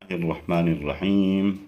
Bismillahirrahmanirrahim.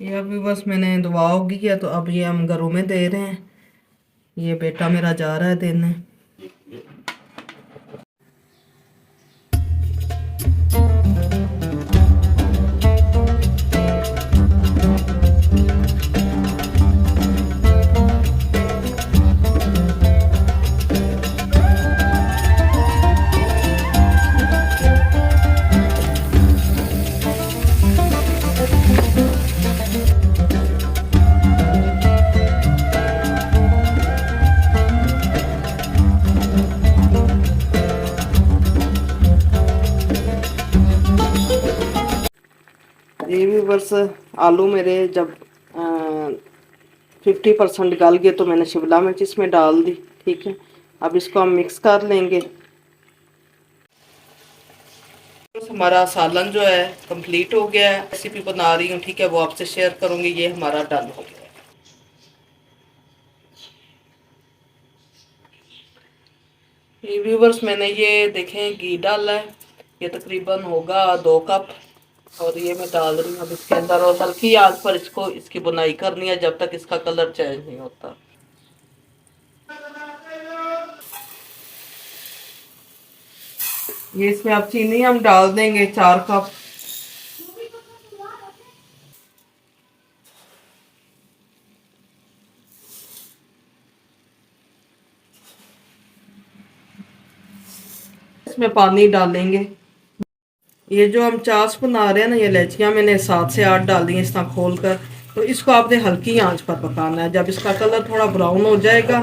ये अभी बस मैंने दुआ होगी किया तो अब ये हम घरों में दे रहे हैं। ये बेटा मेरा जा रहा है देने। ये भी बस आलू मेरे जब 50% गल गए तो मैंने शिमला मिर्च इसमें डाल दी। ठीक है, अब इसको हम मिक्स कर लेंगे। हमारा सालन जो है कंप्लीट हो गया है। रेसिपी बना रही हूँ, ठीक है, वो आपसे शेयर करूंगी। ये हमारा डन हो गया है। ये व्यूवर्स मैंने ये देखें घी डाला है, ये तकरीबन होगा 2 कप और ये मैं डाल रही हूँ अब इसके अंदर और हल्की आंच पर इसको इसकी बुनाई करनी है जब तक इसका कलर चेंज नहीं होता। ये इसमें अब चीनी हम डाल देंगे 4 कप। इसमें पानी डालेंगे। ये जो हम चास बना रहे हैं ना, ये इलायचियाँ मैंने 7 से 8 डाल दी हैं इस तरह खोल कर। तो इसको आपने हल्की आंच पर पकाना है। जब इसका कलर थोड़ा ब्राउन हो जाएगा,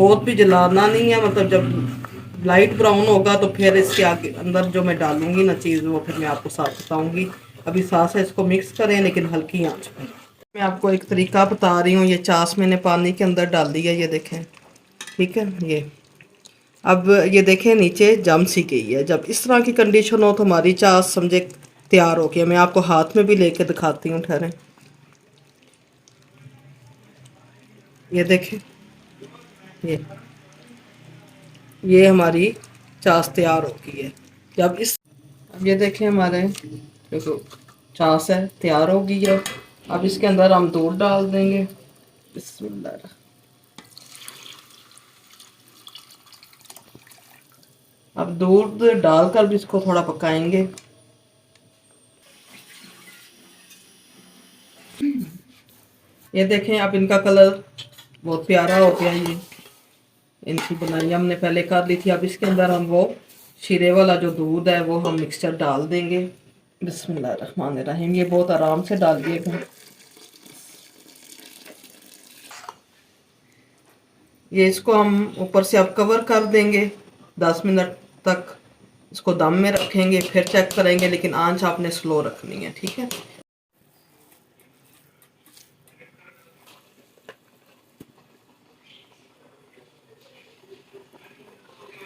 बहुत भी जलाना नहीं है, मतलब जब लाइट ब्राउन होगा तो फिर इसके आगे अंदर जो मैं डालूंगी ना चीज़, वो फिर मैं आपको साथ बताऊंगी। अभी साथ से इसको मिक्स करें लेकिन हल्की आंच पर। मैं आपको एक तरीका बता रही हूँ। ये चास मैंने पानी के अंदर डाल दी है, ये देखें। ठीक है, ये अब ये देखें नीचे जम सी गई है। जब इस तरह की कंडीशन हो तो हमारी चास समझे तैयार हो गया। मैं आपको हाथ में भी लेके दिखाती हूँ, ठहरें। ये देखें, ये हमारी चास तैयार हो गई है। जब इस अब ये देखें हमारे देखो चास है तैयार हो गई है। अब इसके अंदर हम दूध डाल देंगे। बिस्मिल्लाह। अब दूध डालकर भी इसको थोड़ा पकाएंगे। ये देखें अब इनका कलर बहुत प्यारा हो गया। ये इनकी बनाई हमने पहले कर ली थी। अब इसके अंदर हम वो शीरे वाला जो दूध है वो हम मिक्सचर डाल देंगे। बिस्मिल्लाहिर्रहमानिर्रहीम। ये बहुत आराम से डालिएगा। ये इसको हम ऊपर से अब कवर कर देंगे। 10 मिनट तक इसको दम में रखेंगे, फिर चेक करेंगे, लेकिन आंच आपने स्लो रखनी है। ठीक है।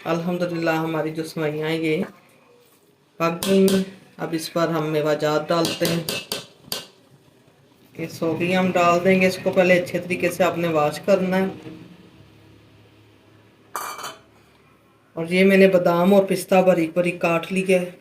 अल्हम्दुलिल्लाह हमारी जो सेवइयाँ ये पक गई हैं। अब इस पर हम मेवाजात डालते हैं। ये सोगी हम डाल देंगे। इसको पहले अच्छे तरीके से आपने वॉश करना है। और ये मैंने बादाम और पिस्ता बारीक बारीक काट लिया है।